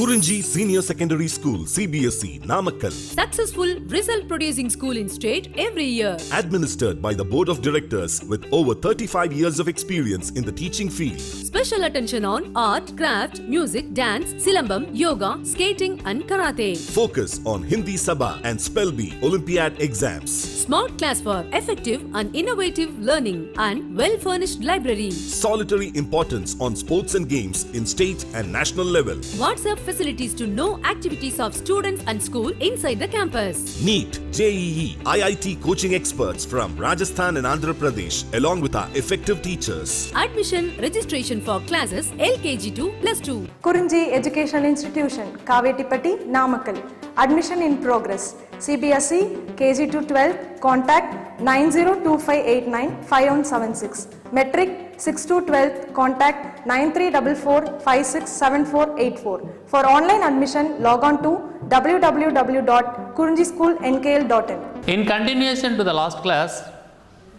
Kurinji Senior Secondary School, CBSE, Namakkal. Successful result producing school in state every year. Administered by the Board of Directors with over 35 years of experience in the teaching field. Special attention on art, craft, music, dance, silambam, yoga, skating and karate. Focus on Hindi Sabha and Spell Bee Olympiad exams. Smart class for effective and innovative learning and well-furnished library. Solitary importance on sports and games in state and national level. WhatsApp facilities to know activities of students and school inside the campus. NEET, JEE, IIT coaching experts from Rajasthan and Andhra Pradesh along with our effective teachers. Admission registration for classes LKG to +2. Kurinji Educational Institution, Kavetipatti, Namakkal. Admission in progress. CBSE, KG to 12, contact 9025895176. Metric 6 to 12, contact 9344567484. For online admission, log on to www.kurinjischoolnkl.in. In continuation to the last class,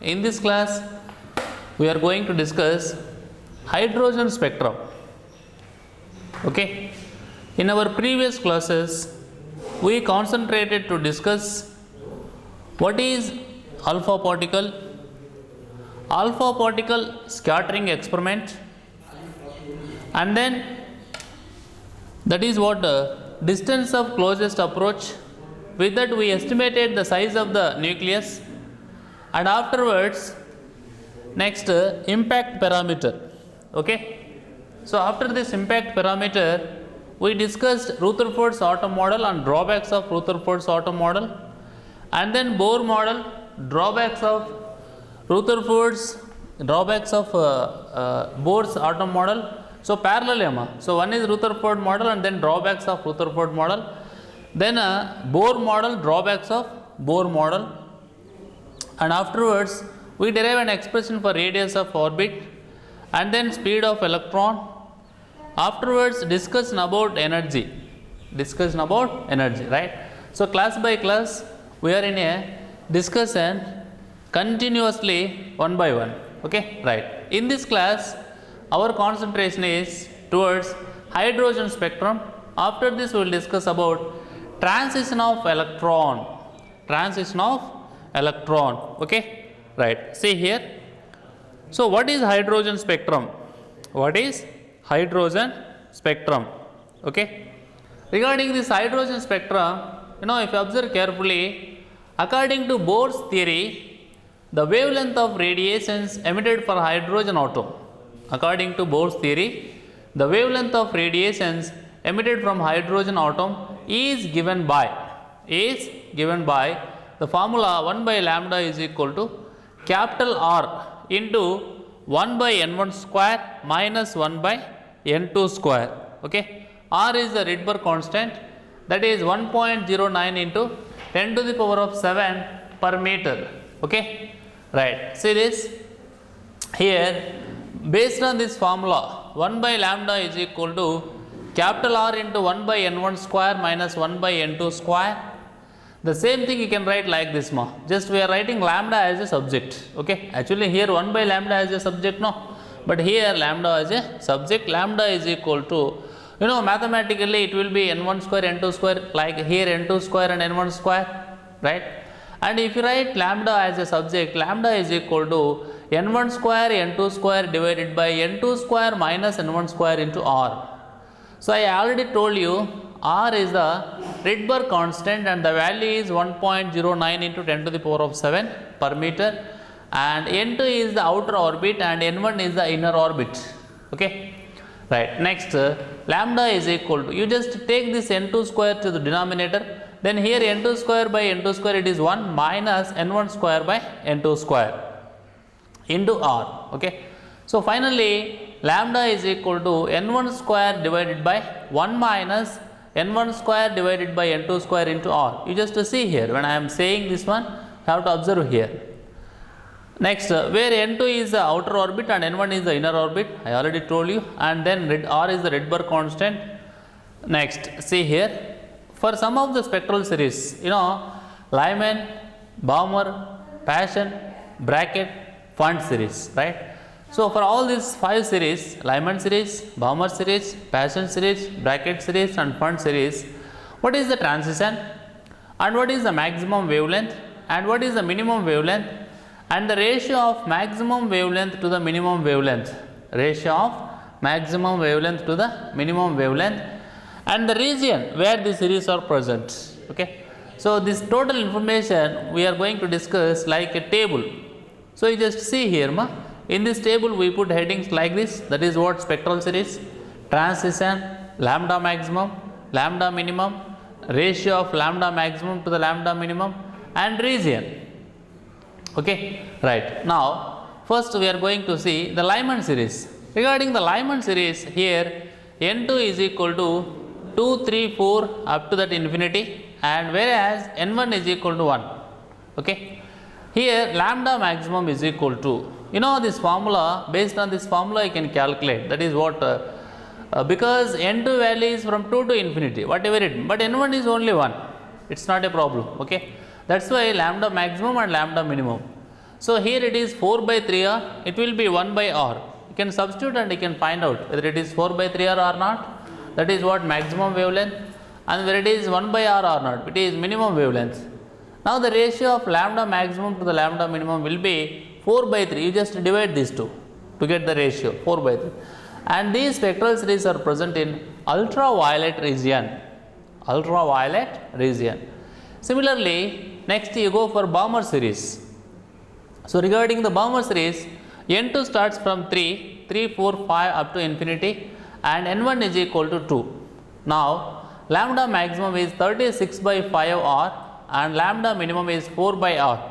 in this class we are going to discuss hydrogen spectrum. Okay, in our previous classes we concentrated to discuss what is alpha particle scattering experiment, and then that is what distance of closest approach. With that we estimated the size of the nucleus, and afterwards next impact parameter. Okay, so after this impact parameter we discussed Rutherford's atom model and drawbacks of Rutherford's atom model, and then Bohr model, drawbacks of Bohr's atom model. So parallel, so one is Rutherford model and then drawbacks of Rutherford model, then Bohr model, drawbacks of Bohr model, and afterwards we derive an expression for radius of orbit and then speed of electron. Afterwards discussion about energy, right? So class by class we are in a discussion continuously one by one. Okay, right. In this class our concentration is towards hydrogen spectrum. After this we will discuss about transition of electron. Okay, right. See here. So what is hydrogen spectrum? Okay, regarding this hydrogen spectrum, if you observe carefully, according to Bohr's theory, the wavelength of radiations emitted for hydrogen atom, according to Bohr's theory, the wavelength of radiations emitted from hydrogen atom is given by the formula 1 by lambda is equal to capital R into 1 by n1 square minus 1 by n2 square. Okay, R is the Rydberg constant, that is 1.09 into 10 to the power of 7 per meter. Okay, right. See this here, based on this formula 1 by lambda is equal to capital R into 1 by n1 square minus 1 by n2 square. The same thing you can write like this, just we are writing lambda as a subject. Okay, actually here 1 by lambda as a subject, no, but here lambda as a subject. Lambda is equal to, mathematically it will be n1 square n2 square, like here n2 square and n1 square, right? And if you write lambda as a subject, lambda is equal to n1 square n2 square divided by n2 square minus n1 square into R. So I already told you R is the Rydberg constant and the value is 1.09 into 10 to the power of 7 per meter, and n2 is the outer orbit and n1 is the inner orbit. Okay, right. Next lambda is equal to, you just take this n2 square to the denominator, then here n2 square by n2 square it is 1 minus n1 square by n2 square into R. Okay, so finally lambda is equal to n1 square divided by 1 minus n1 square divided by n2 square into R. You just see here, when I am saying this one, you have to observe here. Next, where n2 is the outer orbit and n1 is the inner orbit, I already told you, and then R is the Rydberg constant. Next, see here, for some of the spectral series, Lyman, Balmer, Paschen, Brackett, Fund series, right? So for all these 5 series, Lyman series, Balmer series, Paschen series, bracket series and Pfund series, what is the transition and what is the maximum wavelength and what is the minimum wavelength and the ratio of maximum wavelength to the minimum wavelength, ratio of maximum wavelength to the minimum wavelength and the region where the series are present. Okay. So this total information we are going to discuss like a table. So you just see here, in this table we put headings like this, that is what spectral series, transition, lambda maximum, lambda minimum, ratio of lambda maximum to the lambda minimum and region. Okay, right. Now first we are going to see the Lyman series. Regarding the Lyman series, here N2 is equal to 2, 3, 4 up to that infinity and whereas N1 is equal to 1. Okay. Here lambda maximum is equal to, you know this formula, based on this formula you can calculate, that is what because N2 value is from 2 to infinity, whatever it, but N1 is only 1, it is not a problem. Okay. That is why lambda maximum and lambda minimum. So here it is 4 by 3R, it will be 1 by R. You can substitute and you can find out whether it is 4 by 3R or not, that is what maximum wavelength, and whether it is 1 by R or not, it is minimum wavelength. Now the ratio of lambda maximum to the lambda minimum will be 4 by 3, you just divide these two to get the ratio 4 by 3. And these spectral series are present in ultraviolet region, ultraviolet region. Similarly, next you go for Balmer series. So regarding the Balmer series, N2 starts from 3, 3, 4, 5 up to infinity and N1 is equal to 2. Now lambda maximum is 36 by 5R and lambda minimum is 4 by R.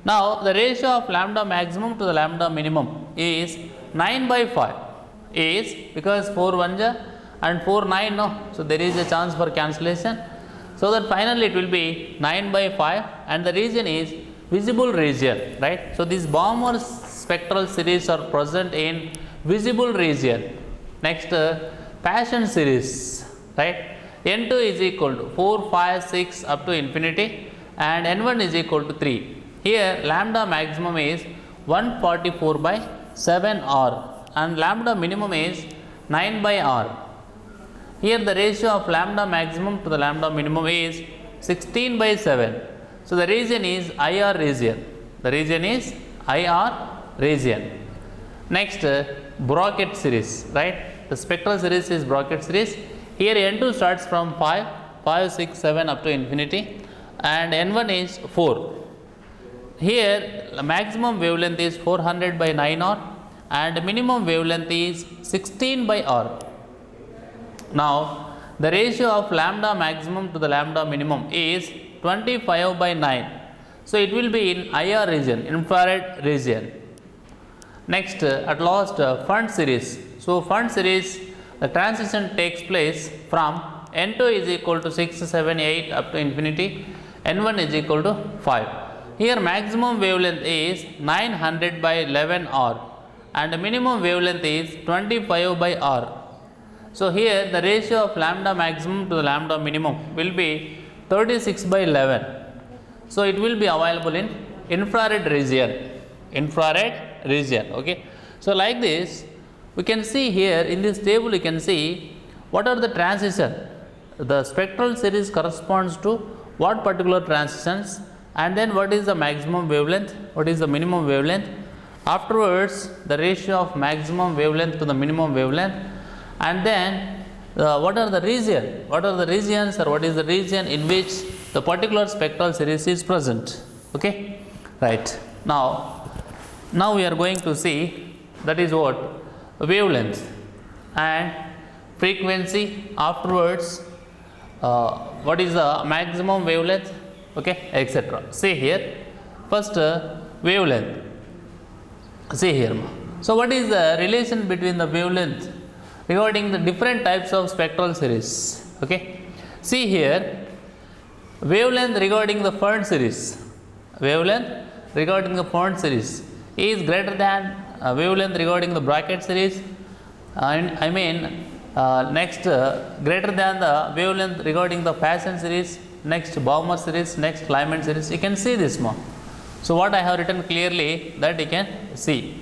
Now the ratio of lambda maximum to the lambda minimum is 9 by 5 is, because 4 1 and 4 9 no, so there is a chance for cancellation. So that finally it will be 9 by 5 and the region is visible region, right. So these Balmer spectral series are present in visible region. Next Paschen series, right. N2 is equal to 4, 5, 6 up to infinity and N1 is equal to 3. Here lambda maximum is 144 by 7R and lambda minimum is 9 by R. Here the ratio of lambda maximum to the lambda minimum is 16 by 7. So the region is IR region. The region is IR region. Next bracket series, right. The spectral series is bracket series. Here N2 starts from 5, 5, 6, 7 up to infinity and N1 is 4. Here the maximum wavelength is 400 by 9R and minimum wavelength is 16 by R. Now the ratio of lambda maximum to the lambda minimum is 25 by 9. So it will be in IR region, infrared region. Next at last Pfund series. So Pfund series, the transition takes place from N2 is equal to 6, 7, 8 up to infinity, N1 is equal to 5. Here maximum wavelength is 900 by 11 R and the minimum wavelength is 25 by R. So here the ratio of lambda maximum to the lambda minimum will be 36 by 11. So it will be available in infrared region, infrared region. Okay. So like this, we can see here in this table you can see what are the transition. The spectral series corresponds to what particular transitions and then what is the maximum wavelength, what is the minimum wavelength. Afterwards the ratio of maximum wavelength to the minimum wavelength and then what are the region, what are the regions or what is the region in which the particular spectral series is present. Okay, right. Now we are going to see, that is what, wavelength and frequency. Afterwards what is the maximum wavelength, okay, etc. See here, first wavelength. See here. So what is the relation between the wavelength regarding the different types of spectral series? Okay. See here, wavelength regarding the Pfund series, wavelength regarding the Pfund series is greater than wavelength regarding the bracket series, and I mean next greater than the wavelength regarding the Paschen series, next Balmer series, next Lyman series. You can see this more. So what I have written clearly, that you can see.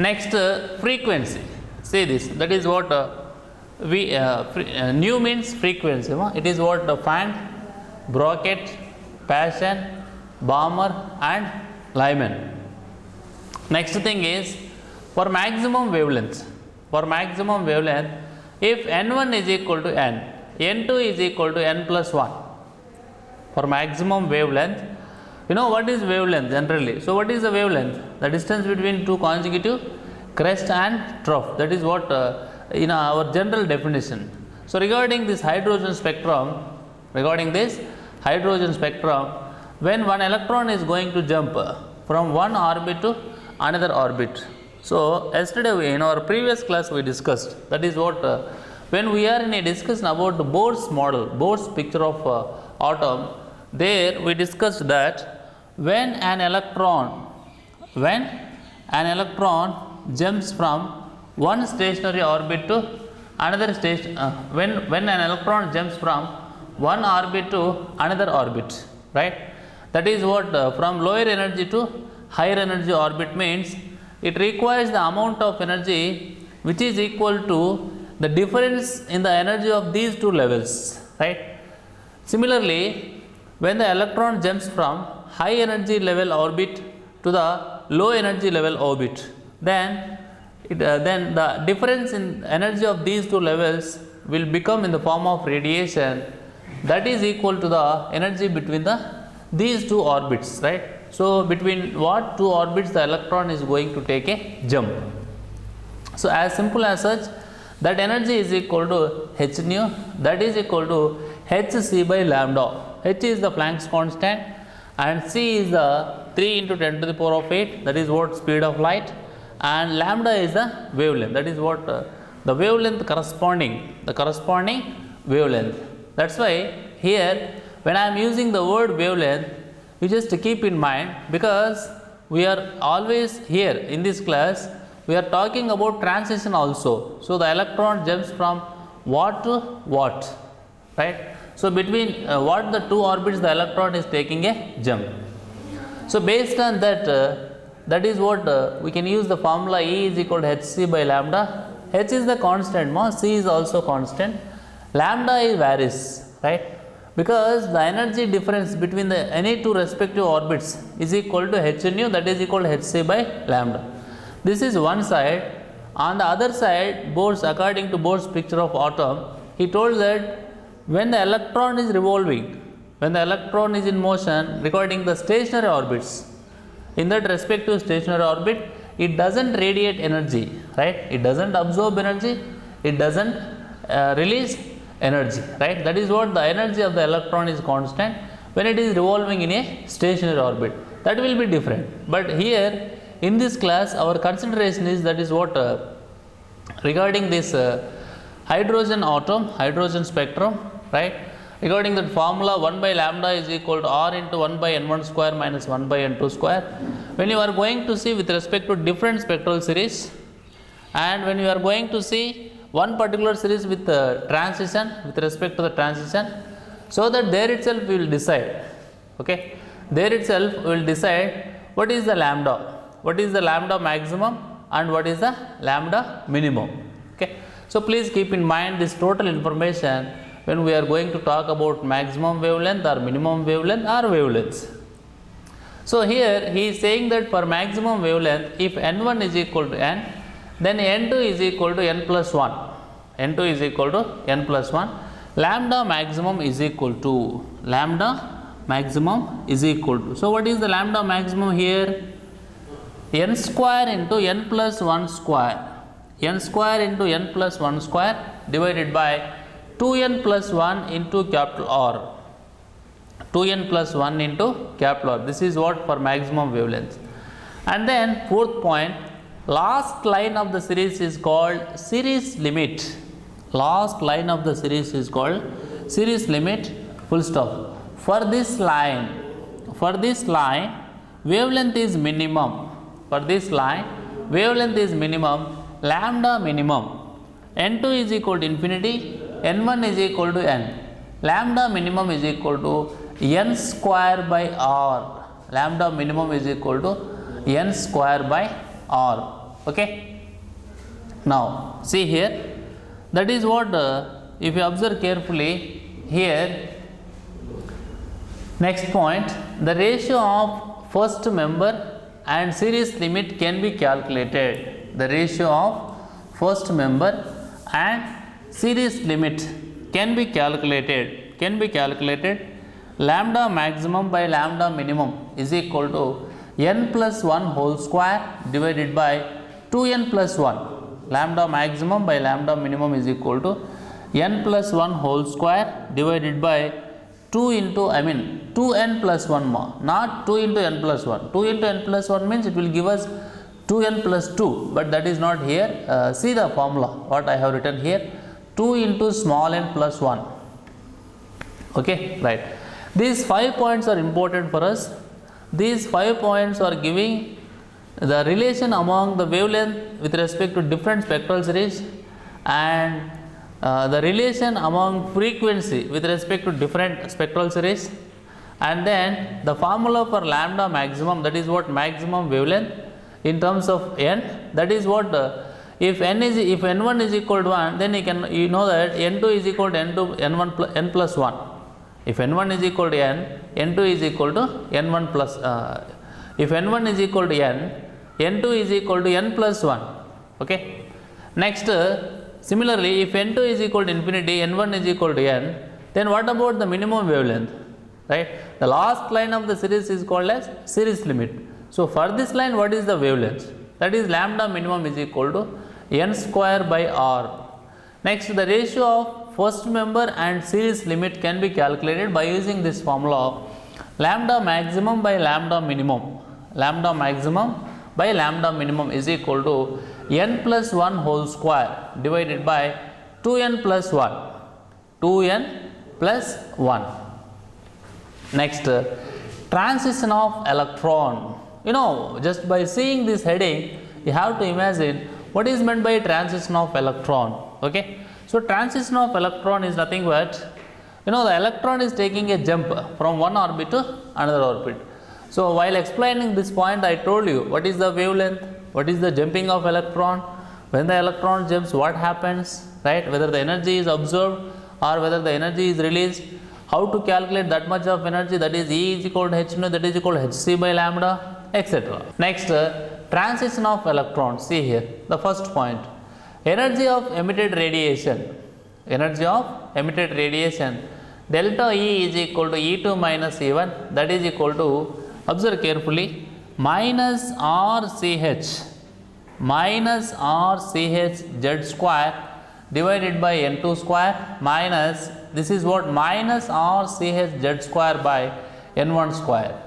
Next, frequency. See this, that is what nu means frequency. It is what Fand, Brocket, Paschen, Balmer and Lyman. Next thing is for maximum wavelength. For maximum wavelength, if n1 is equal to n, n2 is equal to n plus 1. For maximum wavelength, you know what is wavelength generally. So what is the wavelength? The distance between two consecutive crest and trough. That is what in our general definition. So regarding this hydrogen spectrum, when one electron is going to jump from one orbit to another orbit. So yesterday in our previous class we discussed, that is what when we are in a discussion about Bohr's model, Bohr's picture of atom, there we discussed that when an electron jumps from one stationary orbit to another station, when an electron jumps from one orbit to another orbit, right? That is what from lower energy to higher energy orbit means it requires the amount of energy which is equal to the difference in the energy of these two levels, right? Similarly, when the electron jumps from high energy level orbit to the low energy level orbit, then the difference in energy of these two levels will become in the form of radiation that is equal to the energy between these two orbits, right? So between what two orbits the electron is going to take a jump. So as simple as such, that energy is equal to h nu, that is equal to hc by lambda. H is the Planck's constant and c is the 3 into 10 to the power of 8, that is what speed of light, and lambda is the wavelength, that is what the wavelength corresponding wavelength. That's why here when I am using the word wavelength, you just keep in mind, because we are always here in this class we are talking about transition also. So the electron jumps from what to what, right? So between what the two orbits the electron is taking a jump. So based on that, that is what we can use the formula E is equal to hc by lambda. H is the constant, c is also constant, lambda is varies, right? Because the energy difference between the any two respective orbits is equal to h nu, that is equal to hc by lambda. This is one side. On the other side, Bohr's, according to Bohr's picture of atom, he told that when the electron is revolving, when the electron is in motion regarding the stationary orbits, in that respective stationary orbit, it doesn't radiate energy, right? It doesn't absorb energy, it doesn't release energy, right? That is what the energy of the electron is constant when it is revolving in a stationary orbit. That will be different. But here in this class our consideration is, that is what regarding this hydrogen atom, hydrogen spectrum, right? Regarding that formula 1 by lambda is equal to r into 1 by n1 square minus 1 by n2 square. When you are going to see with respect to different spectral series, and when you are going to see one particular series with transition, with respect to the transition, so that there itself we will decide, okay, there itself we will decide what is the lambda maximum and what is the lambda minimum, okay. So please keep in mind this total information when we are going to talk about maximum wavelength or minimum wavelength or wavelengths. So here he is saying that for maximum wavelength, if n1 is equal to n, then n2 is equal to n plus 1, n2 is equal to n plus 1, lambda maximum is equal to, so what is the lambda maximum here? N square into n plus 1 square, n square into n plus 1 square divided by 2n plus 1 into capital R, 2n plus 1 into capital R. This is what for maximum wavelength. And then fourth point, last line of the series is called series limit. Last line of the series is called series limit, full stop. For this line wavelength is minimum. For this line wavelength is minimum, lambda minimum. N2 is equal to infinity, N1 is equal to n. Lambda minimum is equal to n square by r. Lambda minimum is equal to n square by r. Okay. Now see here, that is what if you observe carefully here, next point, the ratio of first member and series limit can be calculated. The ratio of first member and series limit can be calculated. Lambda maximum by lambda minimum is equal to n plus 1 whole square divided by 2n plus 1. Lambda maximum by lambda minimum is equal to n plus 1 whole square divided by 2n plus 1 more, not 2 into n plus 1. 2 into n plus 1 means it will give us 2n plus 2, but that is not here. See the formula what I have written here, 2 into small n plus 1. Okay, right. These 5 points are important for us. These 5 points are giving the relation among the wavelength with respect to different spectral series and the relation among frequency with respect to different spectral series, and then the formula for lambda maximum, that is what maximum wavelength in terms of n, that is what if n1 is equal to 1, then you know that n2 is equal to n plus 1. If n1 is equal to n, n2 is equal to n1 plus if n1 is equal to n, n2 is equal to n plus 1. Okay. Next, similarly, if n2 is equal to infinity, n1 is equal to n, then what about the minimum wavelength? Right? The last line of the series is called as series limit. So for this line, what is the wavelength? That is lambda minimum is equal to n square by r. Next, the ratio of first member and series limit can be calculated by using this formula of lambda maximum by lambda minimum. Lambda maximum by lambda minimum is equal to n plus 1 whole square divided by 2n plus 1. 2n plus 1. Next, transition of electron. You know, just by seeing this heading, you have to imagine what is meant by transition of electron. Okay. So transition of electron is nothing but, the electron is taking a jump from one orbit to another orbit. So while explaining this point, I told you what is the wavelength, what is the jumping of electron, when the electron jumps, what happens, right? Whether the energy is absorbed or whether the energy is released, how to calculate that much of energy, that is E is equal to h nu, that is equal to hc by lambda, etc. Next, transition of electron. See here, the first point. Energy of emitted radiation, delta E is equal to E2 minus E1, that is equal to, observe carefully, minus RCH Z square divided by N2 square minus, this is what, minus RCH Z square by N1 square,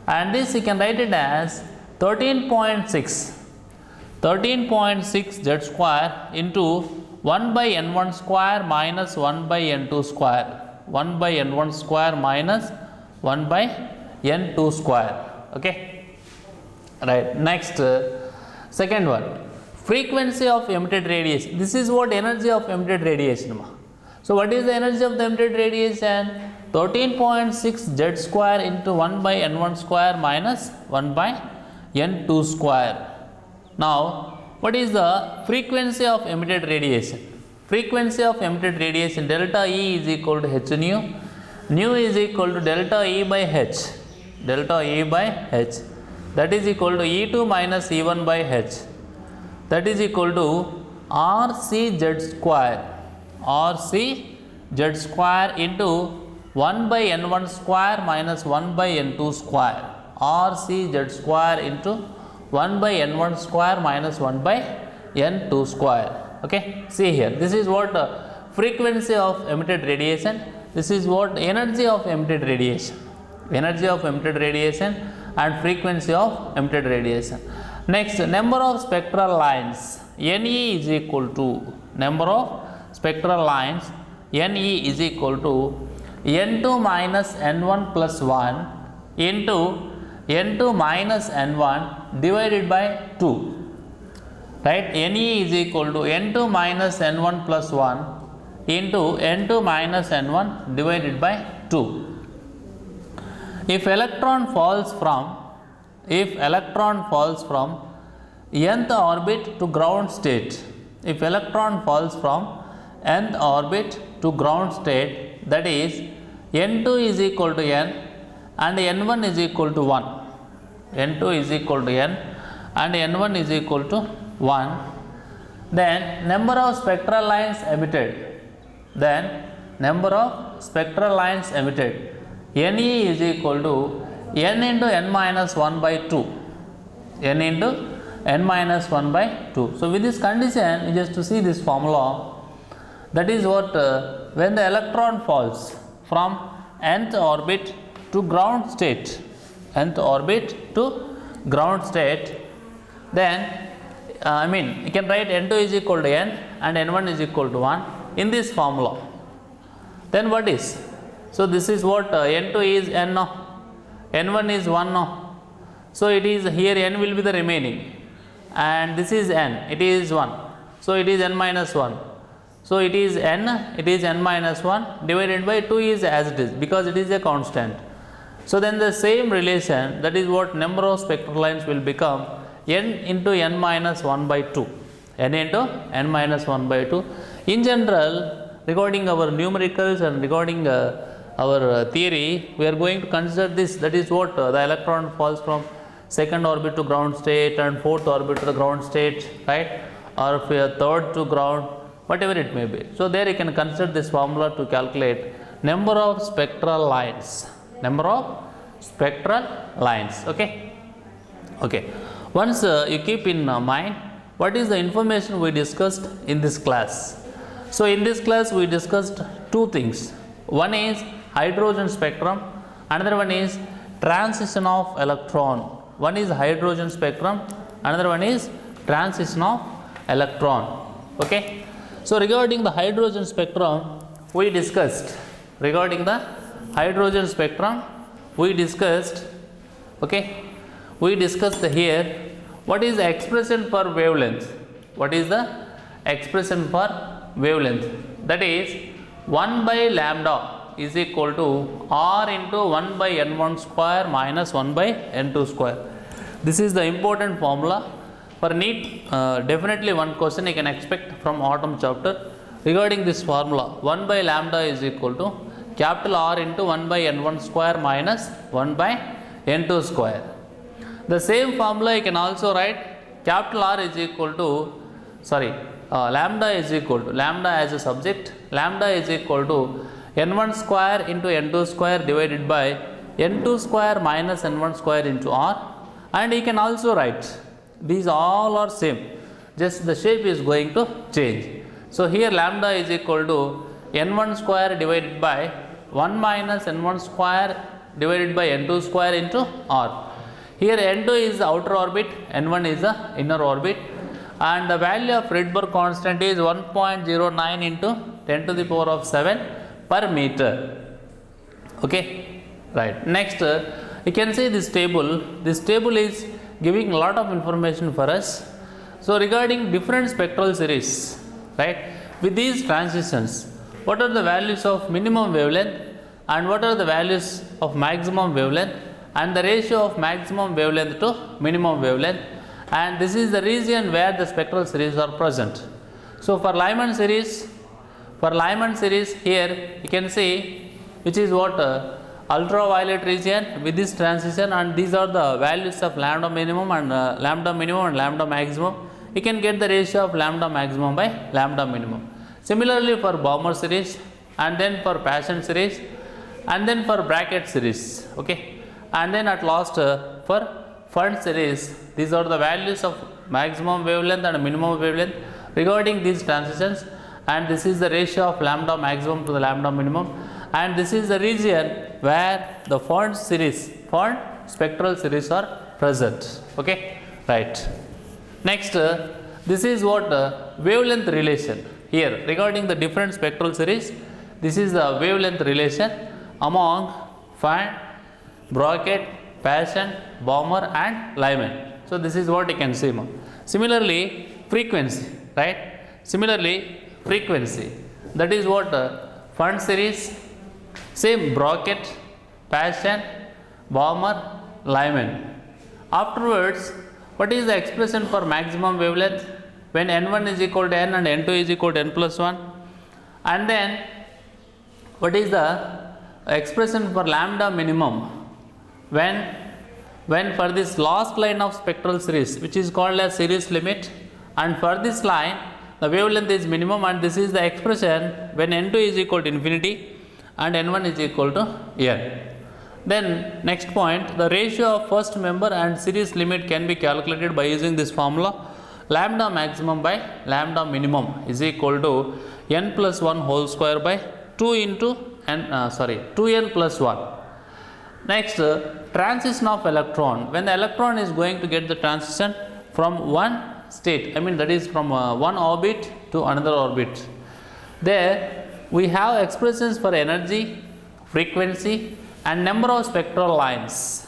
and this you can write it as 13.6 Z square into 1 by N1 square minus 1 by N2 square, 1 by N1 square minus 1 by N2 square. Okay, right. Next, second one, frequency of emitted radiation. This is what energy of emitted radiation. So what is the energy of the emitted radiation? 13.6 Z square into 1 by N1 square minus 1 by N2 square. Now, what is the frequency of emitted radiation? Frequency of emitted radiation, delta E is equal to h nu. Nu is equal to delta E by h. That is equal to E2 minus E1 by h. That is equal to RCZ square into 1 by N1 square minus 1 by N2 square. RCZ square into 1 by N1 square minus 1 by N2 square. Okay, see here, this is what frequency of emitted radiation, this is what energy of emitted radiation, and frequency of emitted radiation. Next, number of spectral lines, Ne is equal to, number of spectral lines, Ne is equal to N2 minus N1 plus 1 into N2 minus N1 divided by 2, right? Ne is equal to N2 minus N1 plus 1 into N2 minus N1 divided by 2. If electron falls from nth orbit to ground state. If electron falls from nth orbit to ground state, that is n2 is equal to n and n1 is equal to 1. n2 is equal to n and n1 is equal to 1. Then number of spectral lines emitted. Then number of spectral lines emitted. Ne is equal to n into n minus 1 by 2. n into n minus 1 by 2. So with this condition, you just to see this formula. That is what when the electron falls from nth orbit to ground state, nth orbit to ground state, then you can write n2 is equal to n and n1 is equal to 1 in this formula. Then what is? So this is what n2 is n now, n1 is 1 now. So it is here n will be the remaining and this is n, it is 1. So it is n minus 1. So it is n minus 1 divided by 2 is as it is because it is a constant. So then the same relation, that is what number of spectral lines will become n into n minus 1 by 2. n into n minus 1 by 2. In general, regarding our numericals and regarding our theory, we are going to consider this, that is what the electron falls from second orbit to ground state and fourth orbit to the ground state, right, or if third to ground, whatever it may be. So there you can consider this formula to calculate number of spectral lines, number of spectral lines. Okay. Once you keep in mind what is the information we discussed in this class. So in this class we discussed two things. One is hydrogen spectrum, another one is transition of electron. One is hydrogen spectrum, another one is transition of electron. Okay. So regarding the hydrogen spectrum, we discussed here what is the expression for wavelength. What is the expression for wavelength? That is 1 by lambda is equal to r into 1 by n1 square minus 1 by n2 square. This is the important formula for NEET. Definitely one question you can expect from autumn chapter regarding this formula. 1 by lambda is equal to capital R into 1 by n1 square minus 1 by n2 square. The same formula you can also write capital R is equal to lambda is equal to, lambda as a subject, lambda is equal to n1 square into n2 square divided by n2 square minus n1 square into R. And you can also write these all are same, just the shape is going to change. So here lambda is equal to n1 square divided by 1 minus n1 square divided by n2 square into R. Here n2 is the outer orbit, n1 is the inner orbit, and the value of Rydberg constant is 1.09 into 10 to the power of 7 per meter. Okay, right. Next, you can see this table. This table is giving a lot of information for us. So regarding different spectral series, right, with these transitions, what are the values of minimum wavelength and what are the values of maximum wavelength and the ratio of maximum wavelength to minimum wavelength, and this is the region where the spectral series are present. So for Lyman series here you can see which is what ultraviolet region with this transition, and these are the values of lambda minimum and lambda maximum. You can get the ratio of lambda maximum by lambda minimum. Similarly for Balmer series, and then for Paschen series, and then for bracket series. Okay, and then at last for Fund series, these are the values of maximum wavelength and minimum wavelength regarding these transitions, and this is the ratio of lambda maximum to the lambda minimum, and this is the region where the Fund spectral series are present. Okay, right. Next, this is what wavelength relation. Here regarding the different spectral series, this is the wavelength relation among Fund, Brocket, Paschen, Balmer and Lyman. So this is what you can see. Similarly frequency, right? That is what Fund series, same Brocket, Paschen, Balmer, Lyman. Afterwards What is the expression for maximum wavelength? When n1 is equal to n and n2 is equal to n plus 1. And then what is the expression for lambda minimum? When for this last line of spectral series, which is called as series limit, and for this line the wavelength is minimum, and this is the expression when n2 is equal to infinity and n1 is equal to n. Then next point, the ratio of first member and series limit can be calculated by using this formula. Lambda maximum by lambda minimum is equal to n plus 1 whole square by 2 into n 2n plus 1. Next, transition of electron. When the electron is going to get the transition from one state, that is from one orbit to another orbit, there we have expressions for energy, frequency and number of spectral lines.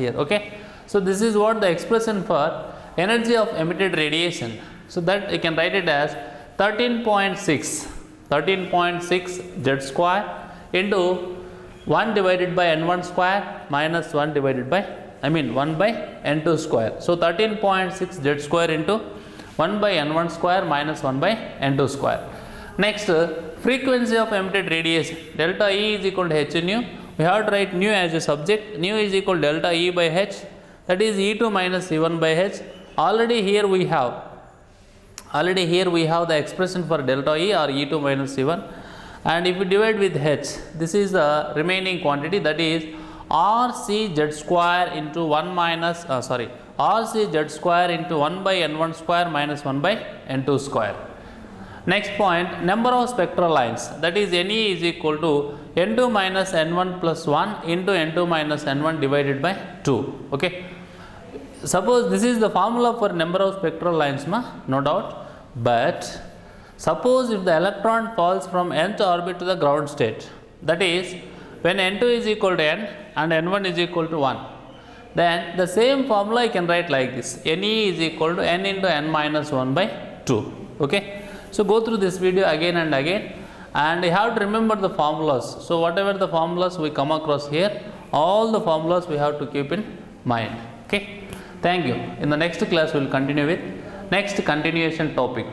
Here, okay. So this is what the expression for energy of emitted radiation. So that you can write it as 13.6 Z square into 1 divided by n1 square minus 1 divided by 1 by n2 square. So 13.6 Z square into 1 by n1 square minus 1 by n2 square. Next, frequency of emitted radiation, delta E is equal to h nu. We have to write nu as a subject. Nu is equal to delta E by h, that is E2 minus E1 by h. Already here we have the expression for delta E or E2 minus E1, and if we divide with h, this is the remaining quantity, that is RC Z square into 1 minus RC Z square into 1 by n1 square minus 1 by n2 square. Next point, number of spectral lines, that is Ne is equal to n2 minus n1 plus 1 into n2 minus n1 divided by 2. Okay. Suppose this is the formula for number of spectral lines, no doubt, but suppose if the electron falls from nth orbit to the ground state, that is when n2 is equal to n and n1 is equal to 1, then the same formula you can write like this: Ne is equal to n into n minus 1 by 2. Okay. So go through this video again and again, and you have to remember the formulas. So whatever the formulas we come across here, all the formulas we have to keep in mind. Okay. Thank you. In the next class we will continue with next continuation topic.